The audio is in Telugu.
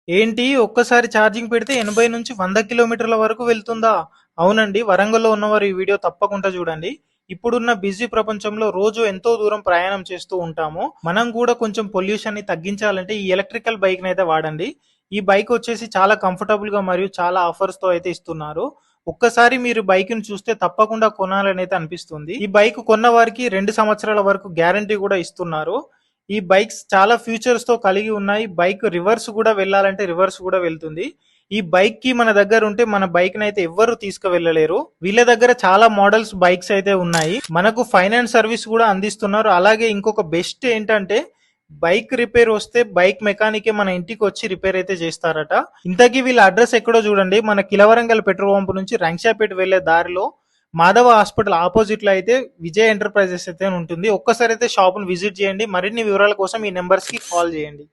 ఏంటి ఒక్కసారి ఛార్జింగ్ పెడితే 80 నుంచి 100 కిలోమీటర్ల వరకు వెళ్తుందా? అవునండి. వరంగల్‌లో ఉన్నవారు ఈ వీడియో తప్పకుండా చూడండి. ఇప్పుడున్న బిజీ ప్రపంచంలో రోజు ఎంతో దూరం ప్రయాణం చేస్తూ ఉంటాము. మనం కూడా కొంచెం పొల్యూషన్‌ని తగ్గించాలంటే ఈ ఎలక్ట్రికల్ బైక్‌నైతే వాడండి. ఈ బైక్ వచ్చేసి చాలా కంఫర్టబుల్‌గా మరియు చాలా ఆఫర్స్‌తో అయితే ఇస్తున్నారు. ఒక్కసారి మీరు బైక్‌ని చూస్తే తప్పకుండా కొనాలని అయితే అనిపిస్తుంది. ఈ బైక్ కొన్న వారికి 2 సంవత్సరాల వరకు గ్యారంటీ కూడా ఇస్తున్నారు. ఈ బైక్స్ చాలా ఫీచర్స్ తో కలిగి ఉన్నాయి. బైక్ రివర్స్ కూడా వెళ్ళాలంటే రివర్స్ కూడా వెళ్తుంది. ఈ బైక్ కి మన దగ్గర ఉంటే మన బైక్ నైతే ఎవ్వరు తీసుకువెళ్ళలేరు. వీళ్ళ దగ్గర చాలా మోడల్స్ బైక్స్ అయితే ఉన్నాయి. మనకు ఫైనాన్స్ సర్వీస్ కూడా అందిస్తున్నారు. అలాగే ఇంకొక బెస్ట్ ఏంటంటే బైక్ రిపేర్ వస్తే బైక్ మెకానికే మన ఇంటికి వచ్చి రిపేర్ అయితే చేస్తారట. ఇంతకీ వీళ్ళ అడ్రస్ ఎక్కడో చూడండి. మన కిలవరంగల్ పెట్రోల్ పంప్ నుంచి రంగశాపేట వెళ్లే దారిలో మాధవ హాస్పిటల్ ఆపోజిట్ లో అయితే విజయ్ ఎంటర్ప్రైజెస్ అయితే ఉంటుంది. ఒక్కసారి అయితే షాప్ ను విజిట్ చేయండి. మరిన్ని వివరాల కోసం ఈ నెంబర్స్ కి కాల్ చేయండి.